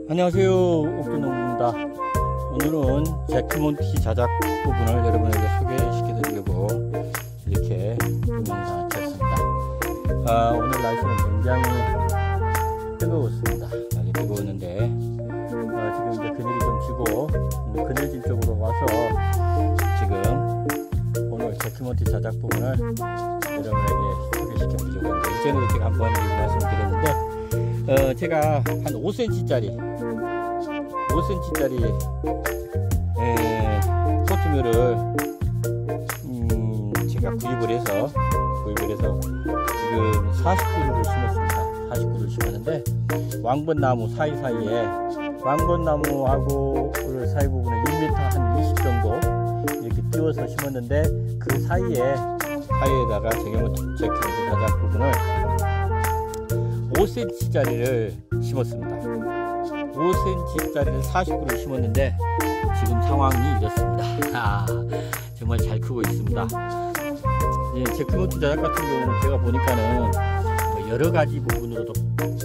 안녕하세요, 옥두농부입니다. 오늘은 제키몬티 자작 부분을 여러분에게 소개시켜 드리려고 이렇게 동영상을 켰습니다. 오늘 날씨는 굉장히 뜨거웠습니다. 많이 뜨거웠는데 지금 이제 그늘이 좀 지고 그늘진 쪽으로 와서 지금 오늘 제키몬티 자작 부분을 여러분에게 소개시켜 드리려고 합니다. 이전에도 제가 한번 말씀드렸는데 제가 한 5cm짜리 포트묘를 제가 구입을 해서 지금 49루를 심었습니다. 49루를 심었는데 왕건나무 사이사이에 왕건나무하고 사이 부분에 1m 한 20 정도 이렇게 띄워서 심었는데 그 사이에다가 제키몬티 자작 부분을 5cm짜리를 심었습니다. 5cm짜리를 49루를 심었는데 지금 상황이 이렇습니다. 정말 잘 크고 있습니다. 제키몬티 자작 같은 경우는 제가 보니까는 여러가지 부분으로도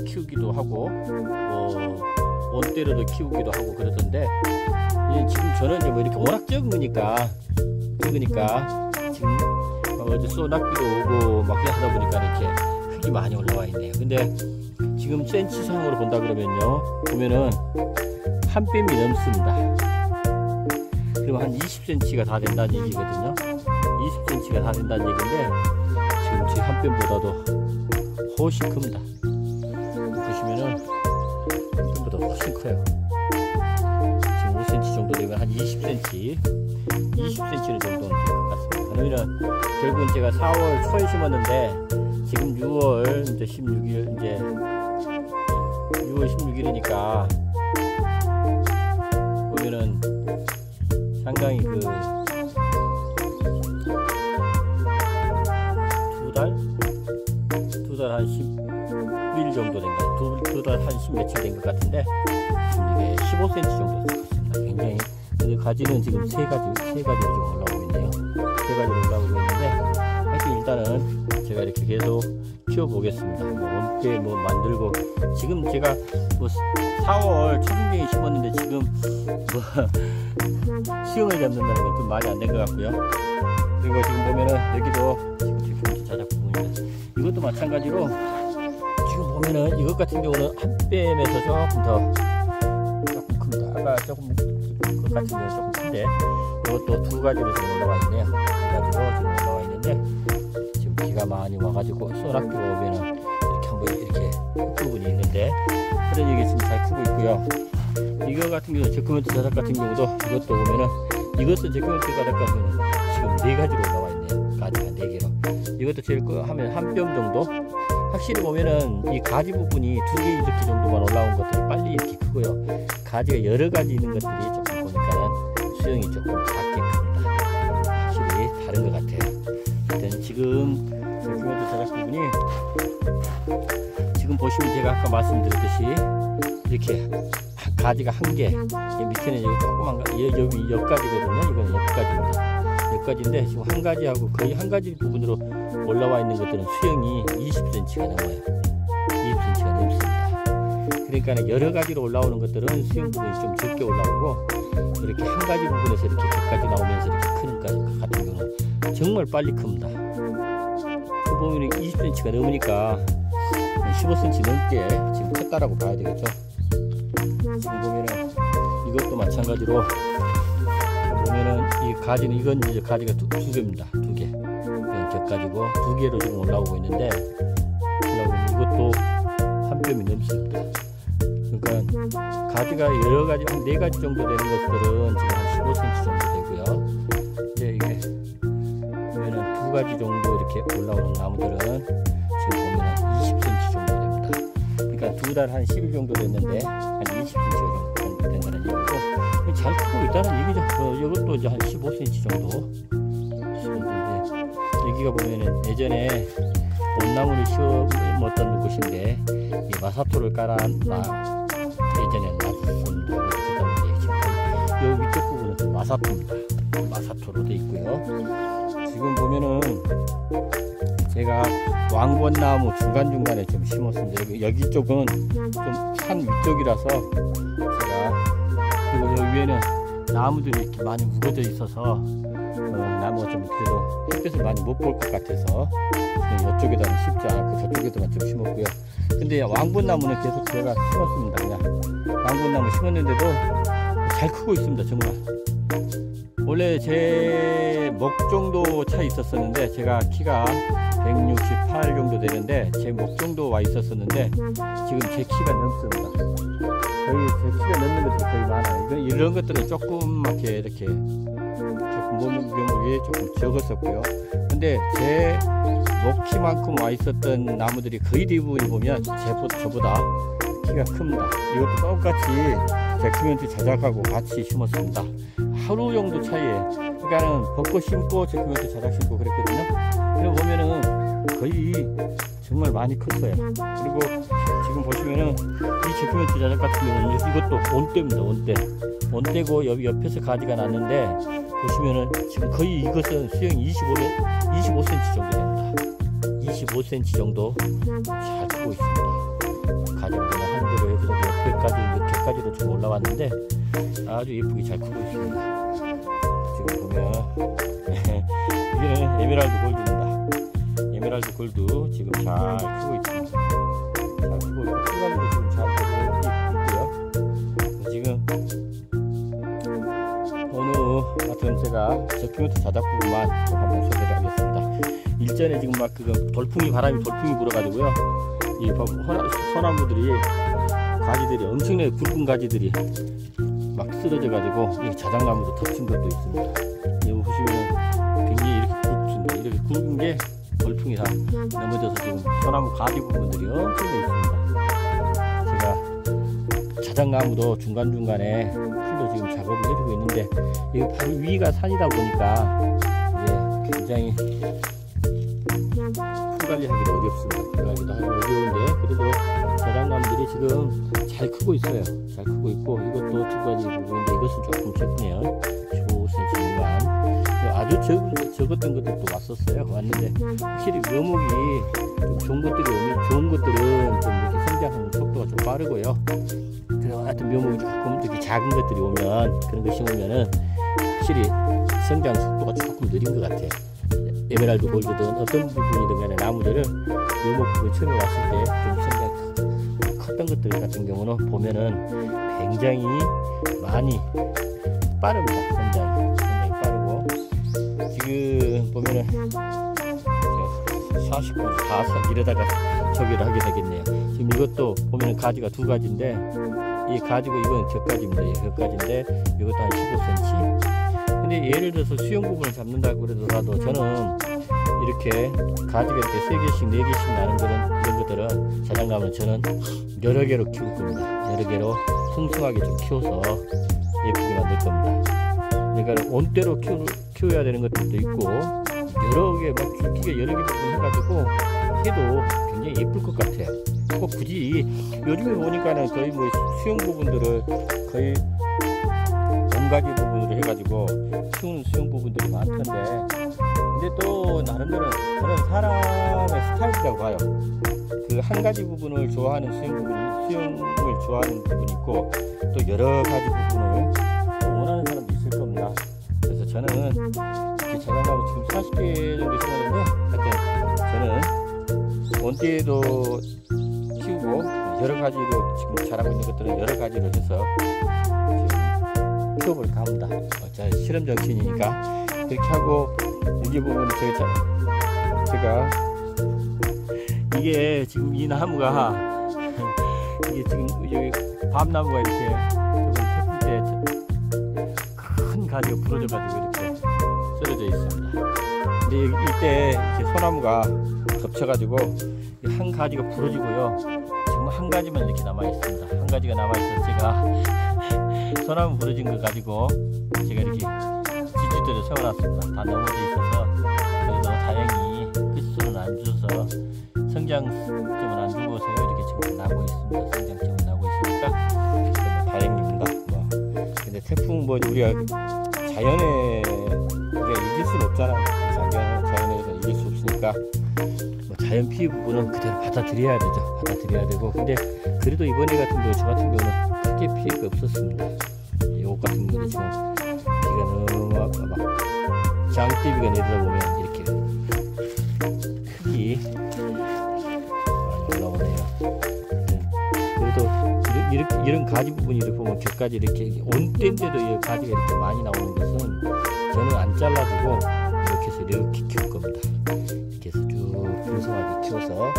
키우기도 하고 원대로도 키우기도 하고 그러던데 지금 저는 이제 이렇게 워낙 적으니까 지금 어제 소낙비도 오고 막 하다 보니까 이렇게 흙이 많이 올라와 있네요. 근데 지금 센치상으로 본다 그러면요, 보면은 한 뼘이 넘습니다. 그럼 한 20cm가 다 된다는 얘기거든요. 20cm가 다 된다는 얘기인데 지금 제 한 뼘보다도 훨씬 큽니다. 보시면은 한 뼘보다 훨씬 커요. 지금 5cm 정도 되면 한 20cm 정도는 될 것 같습니다. 그러면 결국은 제가 4월 초에 심었는데 지금 6월 이제 16일 이제 6월 16일이니까 보면은 상당히 두 달 한 10일 정도 된 것, 두 달 한 10 며칠 된 것 같은데 지금 이게 15cm 정도 됐습니다. 굉장히 근데 가지는 지금 세 가지로 지금 올라오고 있네요. 세 가지로 올라오고 있는데 하여튼 일단은 제가 이렇게 계속 키워보겠습니다. 원대 만들고 지금 제가 4월 초중경에 심었는데 지금 수영을 잡는다는 게 좀 말이 안 된 것 같고요. 그리고 지금 보면은 여기도 지금 제키몬티 자작 부분입니다. 이것도 마찬가지로 지금 보면은 이것 같은 경우는 한 뼘에서 조금 큽니다. 아까 조금 것 같은 경우는 조금 큰데 이것도 두 가지로 지금 올라와 있네요. 두 가지로 지금 올라와 있는데 지금 비가 많이 와가지고 소낙비가 오면은 이렇게 한번 이렇게 흙부분이 있는데 그래서 이게 지금 잘 크고 있고요. 이거 같은 경우 제키몬티 자작 같은 경우도 이것도 보면은 이것도 제키몬티 자작 같은 경우는 지금 4가지로 올라와 있네요. 가지가 4개로. 이것도 제일 하면 한 뼘 정도. 확실히 보면은 이 가지 부분이 2개 이렇게 정도만 올라온 것들이 빨리 이렇게 크고요. 가지가 여러 가지 있는 것들이 조금 보니까는 수영이 조금 작게 큽니다. 확실히 다른 것 같아요. 일단 지금 제키몬티 자작 부분이 지금 보시면 제가 아까 말씀드렸듯이 이렇게 가지가 한 개, 밑에는 여기 조그만 여기 옆가지거든요. 이거는 옆가지입니다. 옆가지인데 지금 한 가지하고 거의 한 가지 부분으로 올라와 있는 것들은 수영이 20cm가 넘어요. 20cm가 넘습니다. 그러니까 여러 가지로 올라오는 것들은 수영 부분이 좀 적게 올라오고 이렇게 한 가지 부분에서 이렇게 격까지 나오면서 이렇게 크는 것 같은 경우는 정말 빨리 큽니다. 그 보면 20cm가 넘으니까 15cm 넘게 지금 컸다라고 봐야 되겠죠. 지금 보면은 이것도 마찬가지로 보면은 이 가지는 이건 이제 가지가 두 개입니다. 2개. 이건 격가지고 2개로 지금 올라오고 있는데 이것도 한 뼘이 넘습니다. 그러니까 가지가 여러 가지 한 4가지 정도 되는 것들은 지금 한 15cm 정도 되고요. 근데 이게 보면은 2가지 정도 이렇게 올라오는 나무들은 지금 보면은 20cm 정도 됩니다. 그러니까 2달 한 10일 정도 됐는데 한 20cm 정도 된다는 얘기고 잘 크고 있다는 얘기죠. 이것도 이제 한 15cm 정도. 여기가 보면은 예전에 원나무를 심었던 곳인데 이 마사토를 예전에 놨습니다. 그러다 보니 지금 이 위쪽 부분은 마사토입니다. 마사토로 되어 있고요. 지금 지금 보면은 제가 왕건나무 중간중간에 좀 심었습니다. 여기 쪽은 좀 산 위쪽이라서 제가, 그리고 여기 위에는 나무들이 이렇게 많이 우거져 있어서 나무가 좀 그래도 햇빛을 많이 못 볼 것 같아서 이쪽에다는 심지 않았고 저쪽에다만 좀 심었고요. 근데 왕건나무는 계속 제가 심었습니다. 그냥 왕건나무 심었는데도 잘 크고 있습니다. 정말 원래 제 목 정도 차 있었었는데, 제가 키가 168 정도 되는데 제 목 정도 와 있었었는데 지금 제 키가 넘습니다. 거의 제 키가 넘는 것들이 거의 많아요. 이런 것들은 조그맣게 이렇게 조금 몸무게 조금 적었었고요. 근데 제 목 키만큼 와 있었던 나무들이 거의 대부분이 보면 저보다 키가 큽니다. 이것도 똑같이 제크멘트 자작하고 같이 심었습니다. 하루 정도 차이에, 그러니까는 벚꽃 심고 제크멘트 자작 심고 그랬거든요. 그래 보면은 거의 정말 많이 컸어요. 그리고 지금 보시면은 이 제크멘트 자작 같은 경우는 이것도 온대입니다. 온대고 여기 옆에서 가지가 났는데 보시면은 지금 거의 이것은 수영이 25cm 정도 됩니다. 25cm 정도 잘 크고 있습니다. 가지가 그냥 한 대로 그래도 옆에까지도 좀 올라왔는데 아주 예쁘게 잘 크고 있습니다. 지금 보면 이게 에메랄드 골드입니다. 에메랄드 골드 지금 잘 크고 있습니다. 잘 크고 있고 풀관리도 지금 잘 되고 있고요. 지금 하여튼 제가 제크멘트 자작 부분만 좀 한번 소개를 하겠습니다. 일전에 지금 막 바람이 돌풍이 불어가지고요. 이 소나무들이 가지들이 엄청나게 굵은 가지들이 막 쓰러져가지고 이 자작나무도 덮친 것도 있습니다. 여기 보시면은 굉장히 이렇게 굵습니다. 이렇게 굵은 게 돌풍이 다 넘어져서 지금 소나무 가지 부분들이 엄청나게 있습니다. 제가 자작나무도 중간중간에 풀로 지금 작업을 해주고 있는데 이거 바로 위가 산이다 보니까 이게 굉장히 풀 관리하기도 어렵습니다. 풀 관리도 하기 어려운데 그래도 자작나무들이 지금 잘 크고 있어요. 잘 크고 있고 이것도 두 가지 부분인데 이것은 조금 적네요. 15cm 미만. 아주 적었던 것들도 왔었어요. 왔는데 확실히 묘목이 좀 좋은 것들은 좀 이렇게 성장 속도가 좀 빠르고요. 그래서 하여튼 묘목이 조금 이렇게 작은 것들이 오면 그런 것이 오면은 확실히 성장 속도가 조금 느린 것 같아요. 에메랄드 골드든 어떤 부분이든 간에 나무들은 묘목 부분 처음에 왔을 때 좀 성장 컸던 것들 같은 경우는 보면은 굉장히 많이 빠릅니다. 성장이 빠르고 지금 보면은 49, 4 이러다가 저기를 하게 되겠네요. 지금 이것도 보면은 가지가 두 가지인데 이 가지고 이건 격가지입니다. 이 격가지인데 이것도 한 15cm. 근데 예를 들어서 수영 부분을 잡는다고 그러더라도 저는 이렇게 가지가 이렇게 3개씩 4개씩 나는 이런 것들은 자작나무는 저는 여러 개로 키울 겁니다. 여러 개로 풍성하게 좀 키워서 예쁘게 만들 겁니다. 그러니까 온대로 키워야 되는 것들도 있고 여러 개 막 줄기가 여러 개 부분 해가지고 해도 굉장히 예쁠 것 같아요. 꼭 굳이 요즘에 보니까는 거의 뭐 수영 부분들을 거의 온가지 부분으로 해가지고 키우는 수영 부분들이 많던데 근데 또 나름대로 저는 사람의 스타일이라고 봐요. 그 한 가지 부분을 좋아하는 수영을 좋아하는 부분이 있고 또 여러 가지 부분을 원하는 사람도 있을 겁니다. 그래서 저는 이렇게 자작나무 지금 40개 정도 심었는데 하여튼 저는 원대에도 키우고 여러 가지로 지금 자라고 있는 것들은 여러 가지로 해서 지금 키워볼까 합니다. 실험 정신이니까 그렇게 하고 여기 보면 제가 이게 지금 이 나무가 이게 지금 여기 밤나무가 이렇게 저번 태풍 때 큰 가지가 부러져가지고 이렇게 쓰러져 있습니다. 근데 이때 이렇게 소나무가 겹쳐가지고 한 가지가 부러지고요. 지금 한 가지만 이렇게 남아 있습니다. 한 가지가 남아 있어서 제가 소나무 부러진 거 가지고 제가 이렇게 지지대를 세워놨습니다. 다 넘어져 있어서 그래도 다행히 끝수는 안 줘서 성장점은 안 주고서요. 이렇게 지금 나고 있습니다. 성장점은 나고 있으니까 다행입니다. 근데 태풍 우리가 자연에 우리가 이길 수는 없잖아. 자연에서 이길 수 없으니까 뭐 자연 피해 부분은 그대로 받아들여야 되죠. 받아들여야 되고, 근데 그래도 이번에 같은 경우, 저 같은 경우는 크게 피해가 없었습니다. 이것 같은 경우는 지금 비가 너무 막 장대비가 내리다 보면 이렇게 크기 많이 올라오네요. 그래도 이런 가지 부분이 이렇게 보면 곁까지 이렇게 온 때인데도 이 가지가 이렇게 많이 나오는 것은 저는 안 잘라두고 이렇게 해서 이렇게 키울 겁니다. 이렇게 해서 쭉 풍성하게 키워서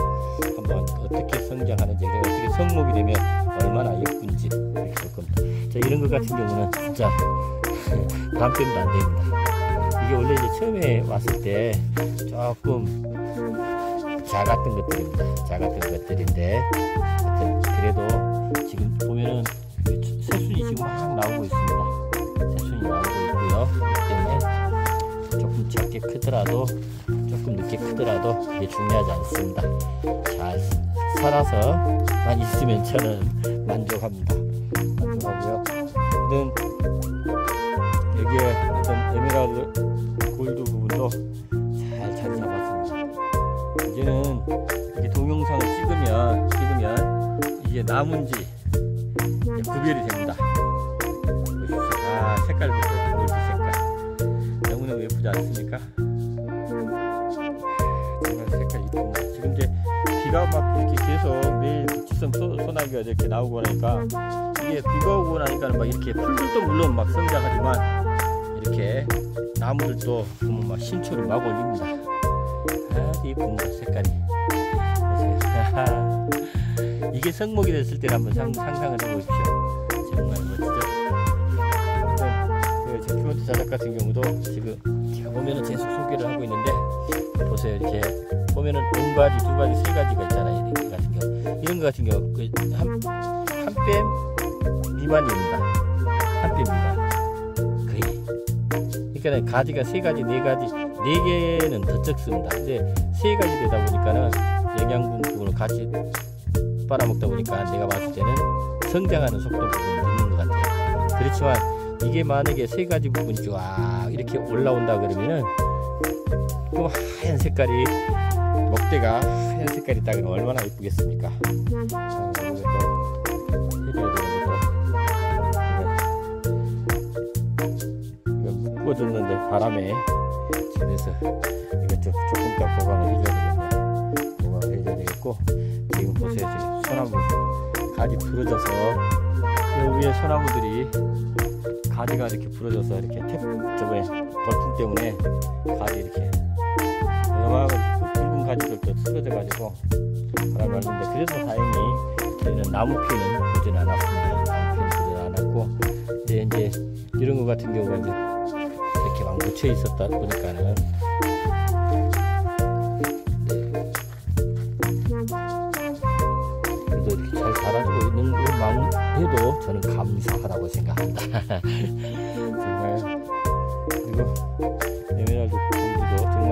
한번 어떻게 성장하는지, 어떻게 성목이 되면 얼마나 예쁜지 이렇게 볼 겁니다. 자, 이런 것 같은 경우는 진짜 반뼘도 안 됩니다. 이게 원래 이제 처음에 왔을 때 조금 작았던 것들입니다. 작았던 것들인데, 하여튼 그래도 지금 보면은 새순이 지금 막 나오고 있습니다. 새순이 나오고 있고요. 그렇기 때문에 조금 작게 크더라도, 조금 늦게 크더라도 이게 중요하지 않습니다. 잘 살아서만 있으면 저는 만족합니다. 만족하고요. 여기에 어떤 에메랄드 골드 부분도 잘 자리 잡았습니다. 이제는 이렇게 동영상을 찍으면 이게 나무인지 구별이 됩니다. 보십시오. 아, 색깔 보세요. 골드 색깔 너무너무 예쁘지 않습니까? 정말 색깔 이쁩니다. 지금 이제 비가 막 이렇게 계속 매일 지성 소나기가 이렇게 나오고 나니까, 이게 비가 오고 나니까 막 이렇게 풀들도 물론 막 성장하지만 이렇게 나무들도 보면 막 신초를 막 올립니다. 아주 이쁩니다. 색깔이. 이게 성목이 됐을 때 한번 상상을 해보십시오. 정말 멋지죠? 제 키보드 자작 같은 경우도 지금 제가 보면은 계속 소개를 하고 있는데, 보세요. 이렇게 보면은 1가지, 2가지, 3가지가 있잖아요. 이렇게 같은 경우, 이런 거 같은 경우 한 뺨 미만입니다. 한 뺨 미만 거의. 그러니까 가지가 3가지, 4가지, 4개는 더 적습니다. 근데 3가지 되다 보니까는 영양분 부분을 같이 빨아먹다 보니까 내가 봤을 때는 성장하는 속도 부분이 늦는 것 같아요. 그렇지만 이게 만약에 3가지 부분이 쫙 이렇게 올라온다 그러면은 그 하얀 색깔이, 목대가 하얀 색깔이 딱 얼마나 이쁘겠습니까? 이것도 해줘야 되는데, 이거 묶어줬는데 바람에 그래서 이거 조금 더 보강을 해줘야 되겠네요. 보강을 해줘야 되겠고, 지금 보세요. 지금 소나무 가지 부러져서 이 위에 소나무들이 가지가 이렇게 부러져서 이렇게 저번에 벌풍 때문에 가지 이렇게 요만한 굵은 가지들도 쓰러져 가지고 바람이 왔는데, 그래서 다행히 저희는 나무 피해는 보진 않았습니다. 나무 피해는 보진 않았고, 근데 이제 이런 것 같은 경우가 이제 이렇게 막 묻혀 있었다 보니까는 그래도 이렇게 잘 자라주고 있는 것만 해도 저는 감사하다고 생각합니다. 정말. 그리고 에메랄드 골드도 정말,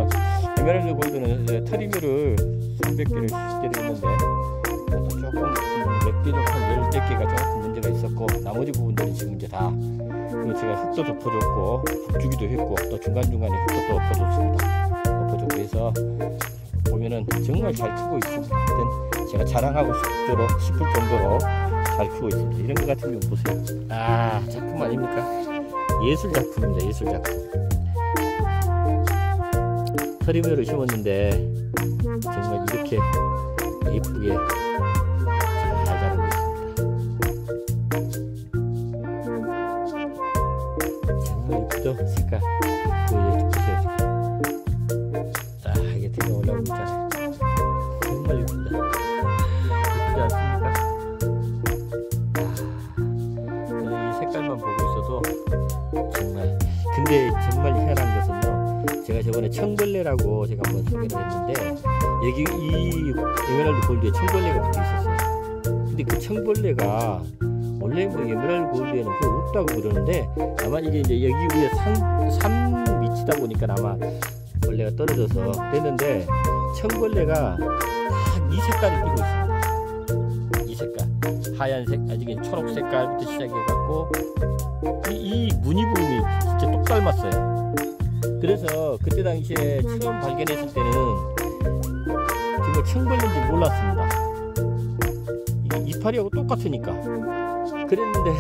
에메랄드 골드는 트리뮤를 300개를 실제로 했는데 조금 몇 개 정도, 한 10개가 조금 문제가 있었고, 나머지 부분들은 지금 이제 다, 그리고 제가 흙도 덮어줬고 흙주기도 했고, 또 중간중간에 흙도 또 엎어줬습니다. 엎어줬고 해서 보면은 정말 잘 크고 있습니다. 제가 자랑하고 싶을 정도로 잘 크고 있습니다. 이런 것 같은 경우 보세요. 아, 작품 아닙니까? 예술 작품입니다. 예술 작품. 트리뮤를 심었는데 정말 이렇게 예쁘게 잘 자라고 있습니다. 정말 예쁘죠? 색깔. 보세요. 딱 이게 되게 올라오고 있잖아요. 정말 예쁩니다. 예쁘지 않습니까? 저는 이 색깔만 보고 있어도 정말. 근데 정말 희한한 것은요, 제가 저번에 청벌레라고 제가 한번 소개를 했는데, 여기 이 에메랄드 골드에 청벌레가 붙어 있었어요. 근데 그 청벌레가 원래 뭐 에메랄드 골드에는 그거 없다고 그러는데, 아마 이게 이제 여기 위에 산 밑이다 보니까 아마 벌레가 떨어져서 됐는데, 청벌레가 딱 이 색깔을 띠고 있습니다. 이 색깔, 하얀색, 아직은 초록 색깔부터 시작해 갖고 이 무늬 부분이 진짜 똑 닮았어요. 그래서 그때 당시에 처음 발견했을 때는 정말 청벌레인지 몰랐습니다. 이파리하고 똑같으니까. 그랬는데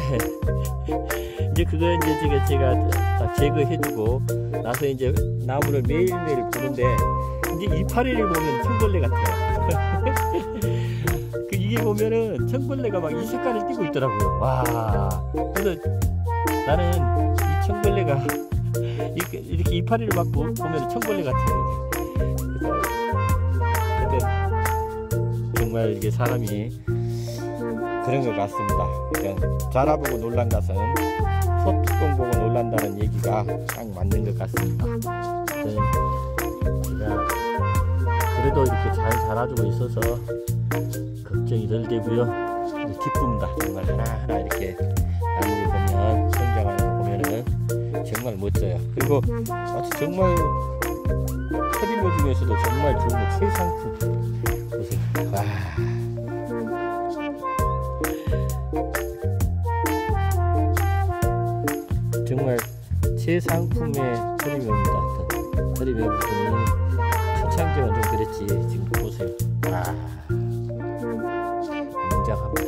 이제 그거 이제 제가 다 제거해주고 나서 이제 나무를 매일매일 보는데 이제 이파리를 보면 청벌레 같아요. 이게 보면은 청벌레가 막 이 색깔을 띠고 있더라고요. 와. 그래서 나는 이 청벌레가 이렇게 이파리를 막 보면 청벌레 같아요. 그래서 정말 이게 사람이 그런 것 같습니다. 그냥 자라보고 놀란 것은 소뚜껑 보고 놀란다는 얘기가 딱 맞는 것 같습니다. 제가 그래도 이렇게 잘 자라주고 있어서 걱정이 덜 되고요. 기쁩니다. 정말 하나하나 이렇게 나무를 보면 성장하는 거 보면은 정말 멋져요. 그리고 정말 허리묘 중에서도 정말 좋은 거 최상품. 보세요. 와. 정말 최상품의 허리묘입니다. 허리묘 부분이 초창기만 좀 그랬지 지금 보세요. 와. 웅장합니다.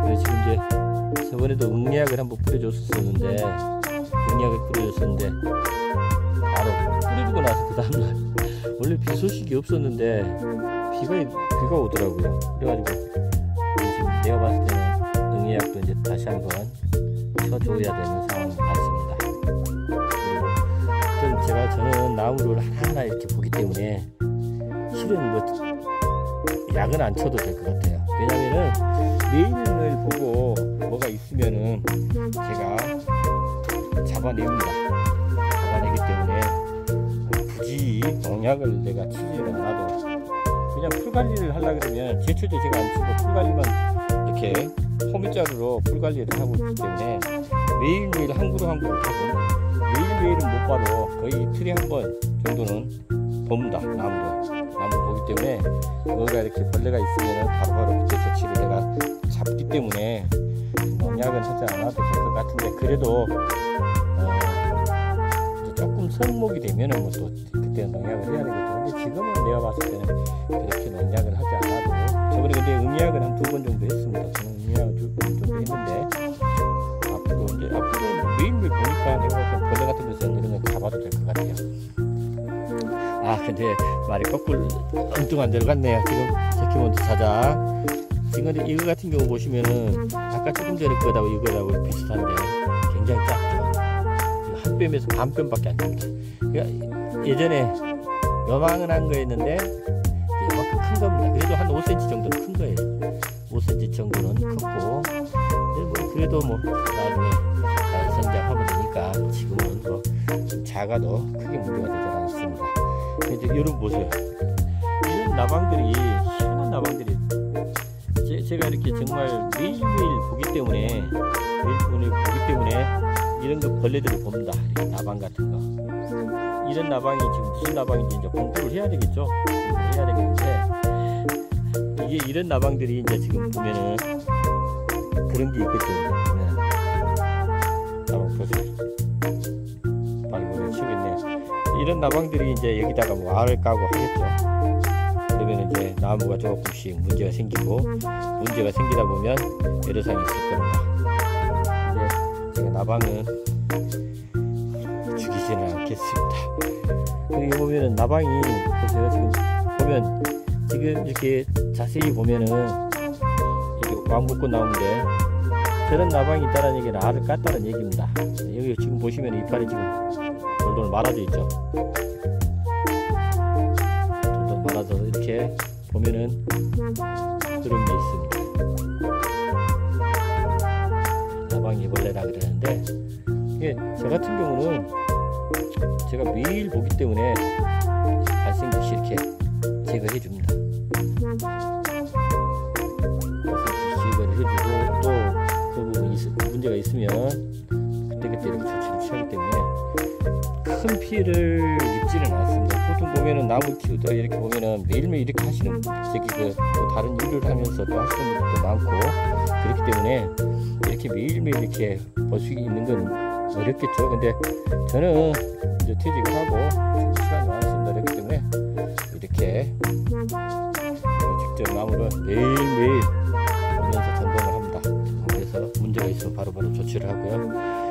그래서 지금 이제 저번에도 응리약을 한번 뿌려줬었는데 바로 뿌려주고 나서 그 다음날 원래 비 소식이 없었는데 비가 오더라고요. 그래가지고 지금 내가 봤을 때는 응리약도 이제 다시 한번 쳐줘야 되는 상황 같습니다. 그리고 저는 나무를 하나하나 이렇게 보기 때문에 실은 뭐 약은 안 쳐도 될 것 같아요. 왜냐면은 매일을 보고 뭐가 있으면은 제가 잡아냅니다. 잡아내기 때문에 굳이 농약을 내가 치지는 않아도 그냥 풀관리를 하려고 그러면 제초제 제가 안 치고 풀관리만 이렇게 호미자루로 풀관리를 하고 있기 때문에 매일매일 한 그루 한 그루 하고 매일매일은 못 봐도 거의 이틀에 한 번 정도는 봅니다. 나무 보기 때문에 뭐가 이렇게 벌레가 있으면 바로바로 그때 조치를 내가 잡기 때문에 농약은 하지 않아도 될 것 같은데 그래도 조금 성목이 되면은 뭐 또 그때 농약을 해야 되겠죠. 근데 지금은 내가 봤을 때는 그렇게 농약을 하지 않아도 저번에 근데 응약을 한 2번 정도 했습니다. 저는 응약을 2번 정도 했는데 앞으로 매일매일 보니까 내가 봤을 때 벌레 같은 데서는 이런 거 잡아도 될 것 같아요. 근데 말이 거꾸로 엉뚱한 데로 갔네요. 지금 제키몬드 자자. 지금 근데 이거 같은 경우 보시면은 아까 조금 전에 그거하고 이거하고 비슷한데 굉장히 작죠. 한 뼘에서 반 뼘밖에 안 됩니다. 그러니까 예전에 요망은 한 거였는데 이만큼 큰 겁니다. 그래도 한 5cm 정도는 큰 거예요. 5cm 정도는 컸고 그래도 뭐 나중에 잘 성장하면 되니까 지금은 뭐 작아도 크게 문제가 되지 않습니다. 이제 여러분 보세요. 이런 나방들이 희한한 나방들이 제가 이렇게 정말 매일매일 보기 때문에 이런 거 벌레들을 봅니다. 이렇게 나방 같은 거. 이런 나방이 지금 무슨 나방인지 이제 공부를 해야 되겠죠. 공부를 해야 되겠는데 이게 이런 나방들이 이제 지금 보면은 그런 게 있거든요. 나방 보세요. 발골을 치우겠네요. 이런 나방들이 이제 여기다가 뭐 알을 까고 하겠죠. 그러면 이제 나무가 조금씩 문제가 생기고 문제가 생기다 보면 애로사항이 있을 겁니다. 근데 제가 나방은 죽이지는 않겠습니다. 여기 보면은 나방이 보세요. 지금 보면 지금 이렇게 자세히 보면은 이게 왕복꽃 나오는데 저런 나방이 있다는 얘기는 알을 깠다는 얘기입니다. 여기 지금 보시면 이파리 지금 돌돌 말아져 있죠. 돌돌 말아서 이렇게 보면은 그런 게 있습니다. 나방이 벌레라 그러는데 이게 저 같은 경우는 제가 매일 보기 때문에 발생기 없이 이렇게 제거해 줍니다. 제거를 해주고 또 그 부분이 문제가 있으면 그때그때 이렇게 조치를 취하기 때문에 큰 피해를 입지는 않습니다. 보통 보면은 나무 키우다 이렇게 보면은 매일매일 이렇게 하시는 또 다른 일을 하면서 또 하시는 분들도 많고 그렇기 때문에 이렇게 매일매일 이렇게 볼 수 있는 건 어렵겠죠. 근데 저는 이제 퇴직을 하고 지금 시간이 많습니다. 그렇기 때문에 이렇게 직접 나무를 매일매일 보면서 점검을 합니다. 그래서 문제가 있으면 바로바로 조치를 하고요.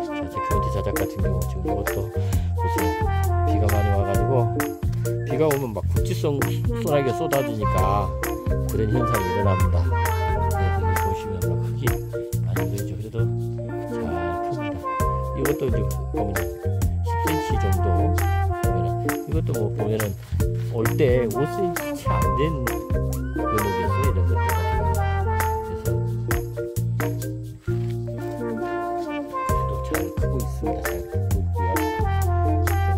자, 제크먼트 자작 같은 경우 지금 이것도 보세요. 비가 많이 와가지고 비가 오면 막 국지성 소나기가 쏟아지니까 그런 현상이 일어납니다. 네, 여기 보시면 막 흙이 많이 보이죠. 그래도 잘 큽니다. 이것도 이제 보면 10cm 정도 보면은, 이것도 뭐 보면은 올 때 5cm 채 안 된 묘목이었어요. 이런 것들 같은 경우. 그래서 잘 크고 있습니다. 잘 크고 있고요.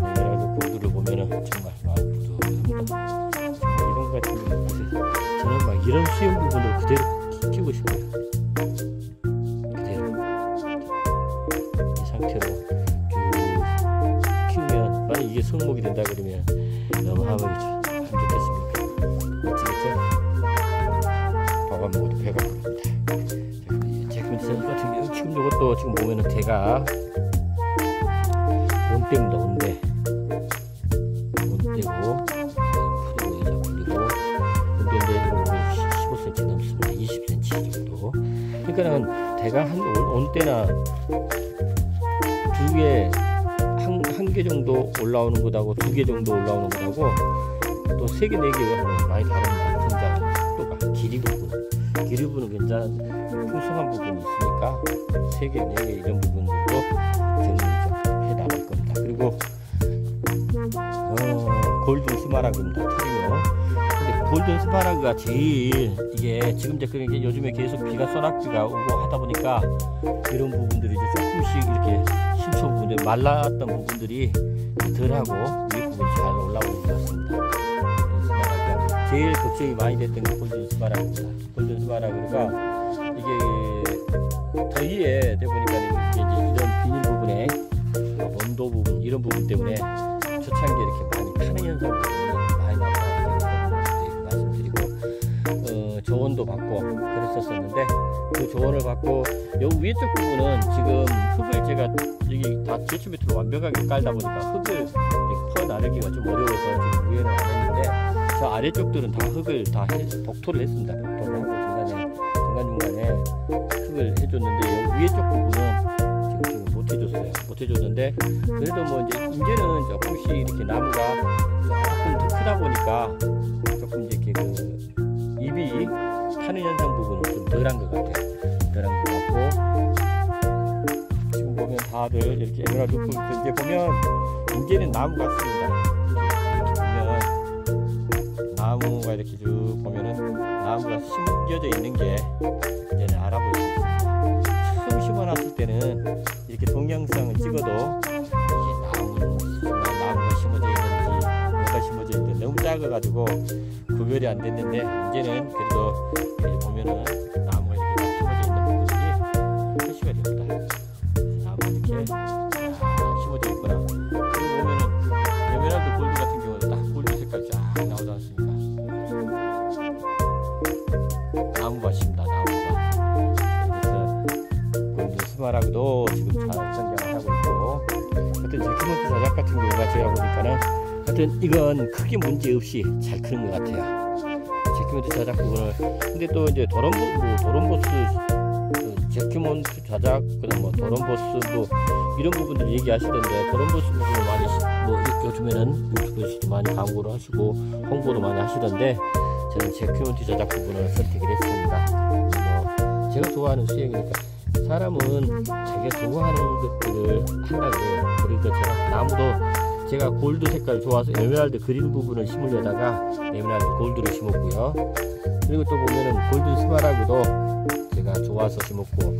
에메랄드 골드를 보면은 정말 마음 부드럽습니다. 이런 것 같은 경우 보세요. 저는 막 이런 수영 부분을 그대로 키우고 싶어요. 그대로 이 상태로 쭉 키우면, 만약 이게 성목이 된다 그러면 너무 하면 안 좋겠습니까? 어찌됐든 밥안 먹어도 배가 부릅니다. 제크먼트 자작 같은 경우 지금 이것도 지금 보면은 대가 온대입니다. 온대. 온대고 푸르고 잡풀리고 온대인데 이거 15cm 넘습니다. 20cm 정도. 그러니까는 대가 온 때나 두 개, 한 개 정도 올라오는 것하고 두 개 정도 올라오는 것하고 또 세 개, 네 개 하면 많이 다릅니다. 성장 속도가. 길이 부분은 굉장히 풍성한 부분이 있으니까 세 개, 네 개 이런 부분들도 정리를 좀 해 나갈 겁니다. 그리고 골든 스마라그입니다. 트리머. 근데 골든 스마라그가 제일 이게 지금 이제 그런 게 요즘에 계속 비가 소낙비가 오고 하다 보니까 이런 부분들이 이제 조금씩 이렇게 심초 부분들 말랐던 부분들이 덜하고 위에 부분이 잘 올라오는 것 같습니다. 골든 스마라그가 제일 걱정이 많이 됐던 게 골든 스마라그입니다. 골든 스마라그가 이게 더위에 되다 보니까 이제 이런 비닐 부분에 온도 부분 이런 부분 때문에 초창기에 이렇게 많이 타는 현상 부분이 많이 나타났다고 말씀드리고 조언도 받고 그랬었는데 그 조언을 받고 요 위쪽 부분은 지금 흙을 제가 여기 다 제초미터로 완벽하게 깔다 보니까 흙을 퍼 나르기가 좀 어려워서 지금 구현을 안 했는데 저 아래쪽들은 다 흙을 다 복토를 했습니다. 복토를 하고 중간중간에 흙을 해줬는데 요 위에 쪽 부분은 지금 못 해줬어요. 못 해줬는데 그래도 뭐 이제는 조금씩 이렇게 나무가 조금 더 크다 보니까 조금 이렇게 그 잎이 타는 현상 부분은 좀 덜한 것 같아요. 덜한 것 같고 지금 보면 다들 이렇게 에메랄드 이제 보면 이제는 나무 같습니다. 이렇게 보면 나무가 이렇게 쭉 보면은 나무가 심겨져 있는 게 이제는 알아볼 수 있습니다. 처음 심어놨을 때는 이렇게 동영상을 찍어도 이게 나무가 심어져 있는지 뭐가 심어져 있는지 너무 작아가지고 구별이 안 됐는데 이제는 그래도 보면은 나무가 이렇게 딱 심어져 있는 부분들이 표시가 됩니다. 나무가 이렇게 심어져 있거나 그리고 보면은 에메랄드 골드 같은 경우는 딱 골드 색깔 쫙 나오지 않습니까? 나무밭입니다. 나무밭. 그래서 골드 스마라그도 지금 잘 성장을 하고 있고 하여튼 제크먼트 자작 같은 경우가 제가 보니까는 하여튼 이건 크게 문제 없이 잘 크는 것 같아요. 제크먼트 자작 부분을 근데 또 이제 도론보스 제크먼트 자작 그다음 뭐 도론보스 뭐 이런 부분들 얘기하시던데 도론보스 부분을 많이 뭐 요즘에는 유튜브에서도 많이 광고를 하시고 홍보도 많이 하시던데 저는 제크먼트 자작 부분을 선택을 했습니다. 뭐 제가 좋아하는 수영이니까 사람은 자기가 좋아하는 것들을 한다 그래요. 그러니까 제가 나무도 제가 골드 색깔 좋아서 에메랄드 그린 부분을 심으려다가 에메랄드 골드를 심었고요. 그리고 또 보면은 골든 스마라그도 제가 좋아서 심었고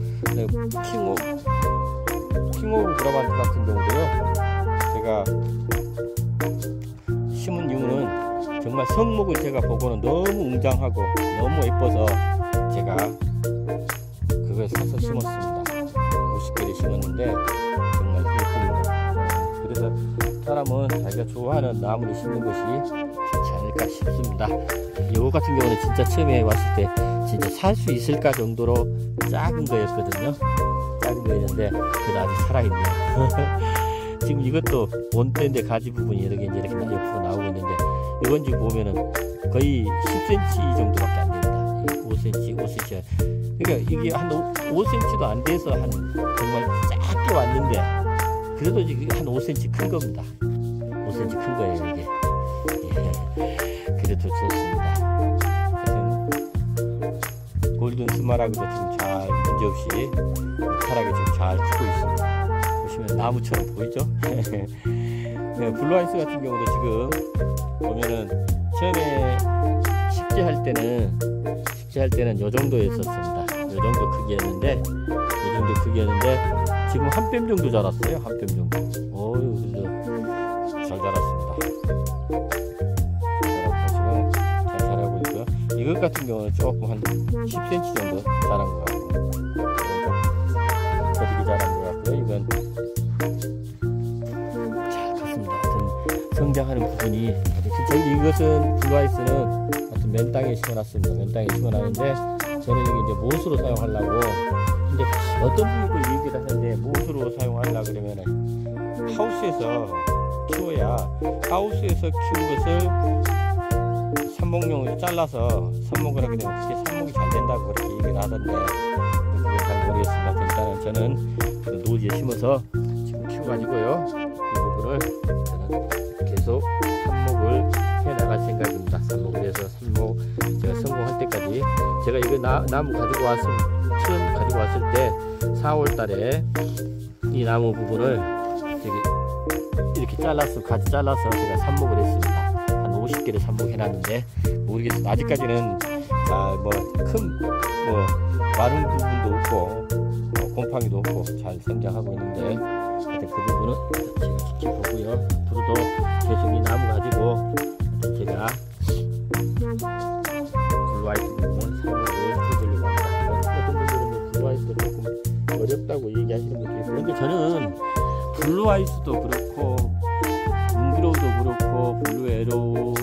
킹오브 브라반트 같은 경우도요. 제가 심은 이유는 정말 성목을 제가 보고는 너무 웅장하고 너무 예뻐서 제가 그걸 사서 심었습니다. 50개를 심었는데 정말 예쁩니다. 그래서 사람은 자기가 좋아하는 나무를 심는 것이 좋지 않을까 싶습니다. 이거 같은 경우는 진짜 처음에 왔을 때 진짜 살 수 있을까 정도로 작은 거였거든요. 작은 거 있는데 그래도 아직 살아있네요. 지금 이것도 원대인데 가지 부분이 이렇게 이제 이렇게 옆으로 나오고 있는데 이건 지금 보면은 거의 10cm 정도밖에 안 됩니다. 5cm, 5cm. 그러니까 이게 한 5cm도 안 돼서 한 정말 작게 왔는데 그래도 지금 한 5cm 큰 겁니다. 5cm 큰 거예요 이게. 예. 그래도 좋습니다. 골든 스마라그도 지금 잘 문제없이 무탈하게 지금 잘 크고 있습니다. 보시면 나무처럼 보이죠? 네, 블루아이스 같은 경우도 지금 보면은 처음에 식재할 때는 요 정도였었습니다. 요 정도 크기였는데 지금 한 뼘 정도 자랐어요. 한 뼘 정도. 어유, 그래서 잘 자랐습니다. 지금 잘 자라고 있고요. 이것 같은 경우는 조금 한 10cm 정도 자란 것 같고, 더디게 자란 것 같고요. 이건 잘 컸습니다. 하여튼 성장하는 부분이 이것은 블루아이스는 하여튼 맨 땅에 심어놨습니다. 맨 땅에 심어놨는데 저는 이게 이제 못으로 사용하려고. 근데 어떤 분이 얘기를 하는데 못으로 사용하려고 그러면은 하우스에서 키워야 하우스에서 키운 것을 삽목용으로 잘라서 삽목을 하게 되면 그게 삽목이 잘 된다고 그렇게 얘기를 하던데 그건 잘 모르겠습니다. 일단은 저는 노지에 심어서 지금 키워가지고요 이 부분을 저는 계속 삽목을 해 나갈 생각입니다. 삽목을 해서 삽목 제가 성공할 때까지 제가 이거 나무 가지고 왔을 때 4월 달에 이 나무 부분을 이렇게 가지 잘라서 제가 삽목을 했습니다. 한 50개를 삽목해 놨는데 모르겠어요. 아직까지는 큰 마른 부분도 없고 곰팡이도 없고 잘 성장하고 있는데 하여튼 그 부분은 제가 지켜보고요. 앞으로도 계속 이 나무 가지고 제가 블루아이스 부분은 삽목을 해주려고 합니다. 어떤 분들은 블루아이스를 조금 어렵다고 얘기하시는 분들이 있어요. 그런데 저는 블루아이스도 그렇고 뭉그로우도 그렇고 블루에로우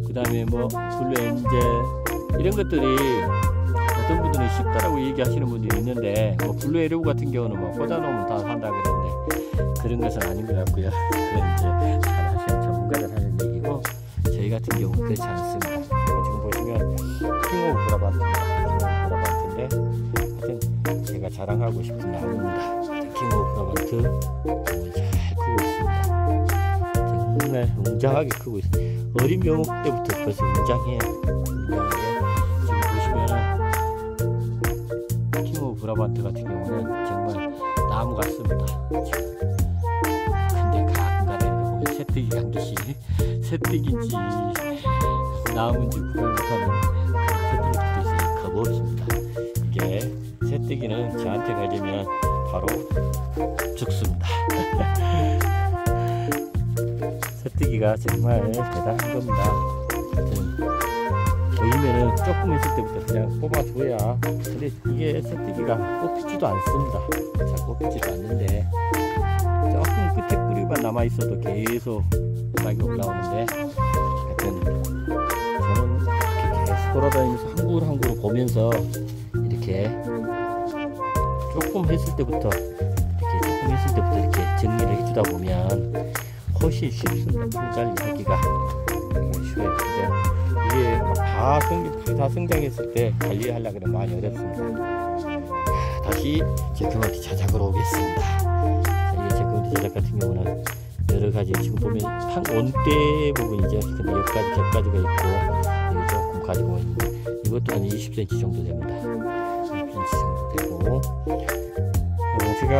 그 다음에 블루엔젤 이런 것들이 어떤 분들은 쉽다라고 얘기하시는 분들이 있는데 블루에로우 같은 경우는 꽂아놓으면 다 산다 그러는데 그런 것은 아닌 것 같고요. 그건 이제 잘 하시는 전문가들 하는 얘기고 저희 같은 경우는 그렇지 않습니다. 지금 보시면 킹오브 브라반트인데 하여튼 제가 자랑하고 싶은 나무입니다. 킹오브 브라반트 잘 크고 있습니다. 정말 웅장하게 크고 있어요. 어린 묘목 때부터 벌써 웅장해요. 지금 보시면은 킹오브 브라반트 같은 경우는 정말 나무 같습니다. 근데 가끔가다 이렇게 보면 새뜨기 한 개씩 새뜨기인지 나무인지 구별 못하는 그런 새뜨기들도 있으니 겁없습니다. 이게 새뜨기는 저한테 가지면 바로 죽습니다. 새뜨기가 정말 대단한 겁니다. 보이면은 조금 있을 때부터 그냥 뽑아줘야. 근데 이게 새뜨기가 뽑히지도 않습니다. 잘 뽑히지도 않는데 조금 끝에 뿌리만 남아있어도 계속 싹이 올라오는데 하여튼 저는 이렇게 계속 돌아다니면서 한 그루 보면서 이렇게 조금 했을 때부터 이렇게 정리를 해주다 보면 훨씬 쉽습니다. 풀관리하기가 쉬워요. 이게 다 성장했을 때 관리하려고 하면 많이 어렵습니다. 다시 제크먼트 제작으로 오겠습니다. 이 제크먼트 제작 같은 경우는 여러가지 지금 보면 한 원대 부분이죠. 근데 여기까지 겹가지가 있고 여기 조금 가지고 있는데 이것도 한 20cm 정도 됩니다. 20cm 정도 되고 제가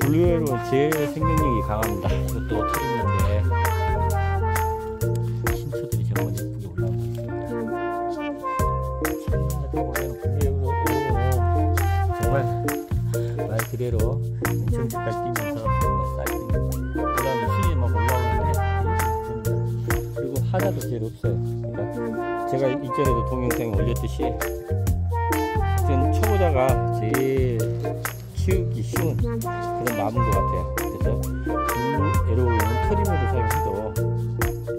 블루에로우는 제일 생명력이 강합니다. 이것도 털이는데 신초들이 정말 예쁘게 올라오고 있습니다. 블루에로우는 정말 말 그대로 엄청 색깔 띄면서 올라오는 신이 막 올라오는데 그리고 하나도 제일 없어요. 그러니까 제가 이전에도 동영상에 올렸듯이 초보자가 제일 키우기 쉬운 그런 나무인 것 같아요. 그래서 블루에로우는 트림으로 사용해도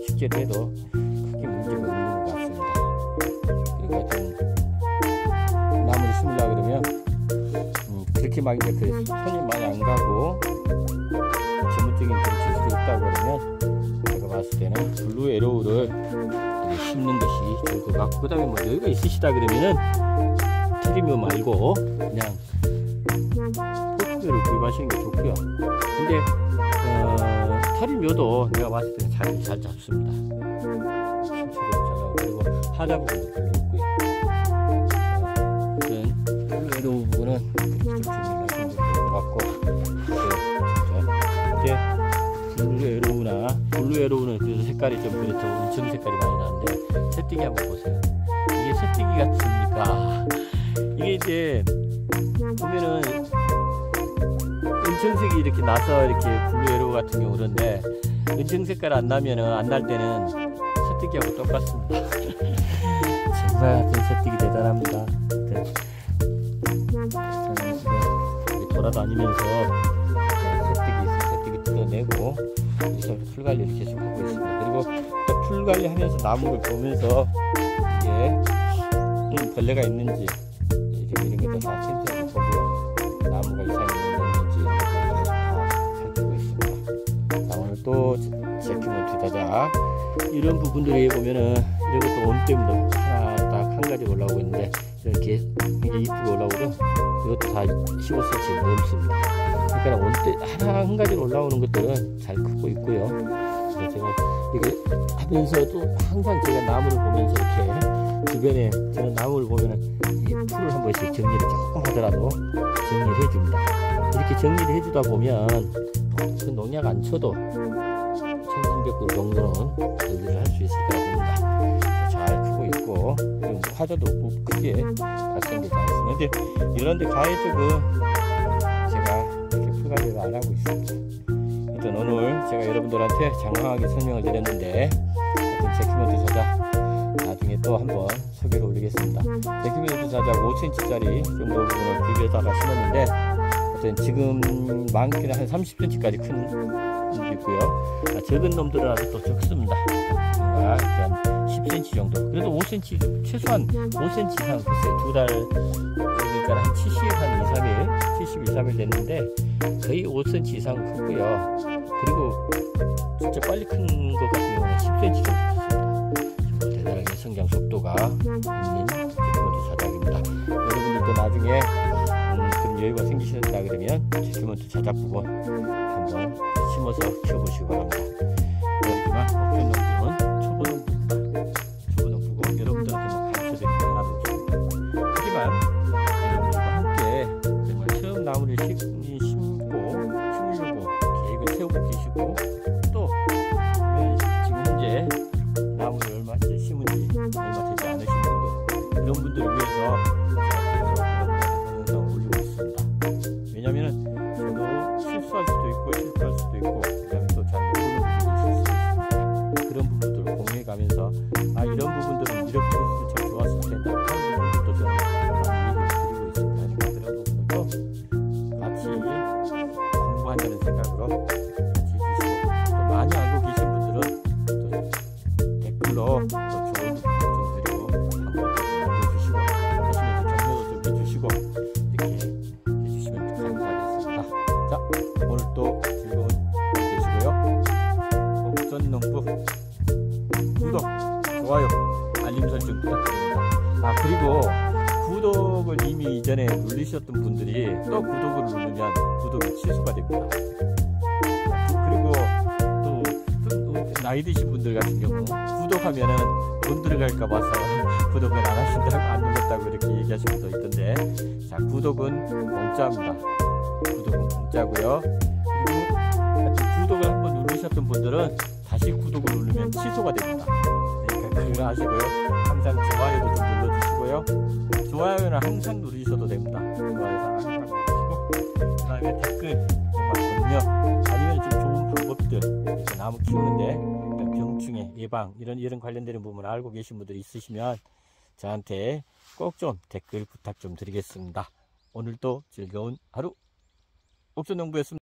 식재를 해도 크게 문제가 없는 것 같습니다. 그리고 하여튼 나무를 심으려고 그러면 이렇게 막 이제 그 손이 많이 안 가고 전문적인 그런 지식이 없다고 그러면 제가 봤을 때는 블루 에로우를 심는 것이 좋을 것 같고, 그 다음에 뭐 여유가 있으시다 그러면은 트리묘 말고 그냥 포트를 구입하시는 게 좋고요. 근데 트리묘도 내가 봤을 때는 잘 잡습니다. 신체도 잘하고, 그리고 하자 부분도 별로 없고요. 블루 에로우 부분은 그렇게 좀 준비를 하시는 게 좋을 것 같고, 이제 블루 에로우는 그래도 색깔이 좀 그렇죠. 은청 색깔이 많이 나는데 새뜨기 한번 보세요. 이게 새뜨기 같습니까? 이게 이제 보면은 은청색이 이렇게 나서 이렇게 블루 에로우 같은 경우 그런데, 은청 색깔 안 나면은 안 날 때는 새뜨기하고 똑같습니다. 정말 같은 새뜨기 대단합니다. 돌아다니면서 새뜨기 뜯어내고 이렇게 풀 관리를 계속 하고 있습니다. 그리고 또 풀 관리하면서 나무를 보면서 이게 벌레가 있는지 이런 것도 다 체크하고 보고, 나무가 이상이 있는지 이런 것도 계속 다 살피고 있습니다. 자, 오늘 또 제키몬트 자자 이런 부분들에 보면은 이것도 온 때문에 하나 딱 한 가지 올라오고 있는데 이렇게 굉장히 이쁘게 올라오고, 이것도 다 15cm 넘습니다. 그러니까 원대 하나 한 가지로 올라오는 것들은 잘 크고 있고요. 그래서 제가 이게 하면서도 항상 제가 나무를 보면서 이렇게 주변에 저는 나무를 보면은 이 풀을 한 번씩 정리를 조금 하더라도 정리를 해줍니다. 이렇게 정리를 해주다 보면 그 농약 안 쳐도 1300그루 정도는 관리를 할 수 있을 거라고 봅니다. 잘 크고 있고, 그리고 화자도 없고 크게 발생되지 않습니다. 근데 이런데 가해 쪽은 제가 이렇게 풀 관리를 안 하고 있습니다. 하여튼 오늘 제가 여러분들한테 장황하게 설명을 드렸는데, 하여튼 제키몬트 자자 나중에 또 한번 소개를 올리겠습니다. 제키몬트 자자 5cm짜리 정도 부분을 비벼다가 심었는데, 하여튼 지금 많게는 한 30cm까지 큰 놈도 있고요. 적은 놈들은 아주 또 적습니다. 이렇게 한 10cm 정도. 그래도 5cm, 최소한 5cm 이상 컸어요. 2달, 그러니까 한 70, 2, 3일 됐는데 거의 5cm 이상 컸고요. 그리고 진짜 빨리 큰 것 같은 경우는 10cm 정도 컸습니다. 대단하게 성장 속도가 있는 제키몬트 자작입니다. 여러분들도 나중에 그런 여유가 생기신다 그러면 제키몬트 자작 부분 한번 심어서 키워보시기 바랍니다. 그렇지만 목표농부는 초보농부고 여러분들한테 뭐 가르쳐드릴 거 하나도 없습니다. 하지만 여러분들과 함께 정말 처음 나무를 심으려고 계획을 세우고 계시고, 또 지금 현재 나무를 얼마 심은 지 얼마 되지 않으신 분들, 이런 분들을 위해서 제가 계속 여러분들한테 동영상을 올리고 있습니다. 왜냐면은 저도 실수할 수도 있고 실패할 수도 있고, 그 다음에 또 잘 모르는 부분이 있을 수 있습니다. 그런 부분들을 공유해 가면서 이런 부분들은 이렇게 했으면 참 좋았을 텐데 하는 부분들도 저는 많이 얘기를 드리고 있습니다. 그러니까 그런 부분들도 같이 공부한다는 생각으로 같이 해주시고, 또 많이 알고 계신 분들은 또 댓글로 또 좋은 부분 좀 드리고 방법도 좀 알려주시고 하시면서 격려도 좀 해주시고 이렇게 해주시면 감사하겠습니다. 자, 오늘 또 즐거운 하루 되시고요. 옥전농부 구독, 좋아요, 알림 설정 부탁드립니다. 그리고 구독을 이미 이전에 누르셨던 분들이 또 구독을 누르면 구독이 취소가 됩니다. 그리고 또 나이 드신 분들 같은 경우 구독하면은 돈 들어갈까 봐서 구독을 안 하신다고, 안 눌렀다고 이렇게 얘기하시는 분도 있던데, 자, 구독은 공짜입니다. 구독은 공짜고요. 그리고 하여튼 구독을 한번 누르셨던 분들은 다시 구독을 누르면 취소가 됩니다. 그러니까 그거 하시고요. 항상 좋아요도 좀 눌러주시고요. 좋아요는 항상 누르셔도 됩니다. 좋아요는 항상 누르시고, 그 다음에 댓글 정말 격려 아니면 좀 좋은 방법들, 이렇게 나무 키우는데 병충해 예방 이런 관련되는 부분을 알고 계신 분들이 있으시면 저한테 꼭 좀 댓글 부탁 좀 드리겠습니다. 오늘도 즐거운 하루 옥전농부였습니다.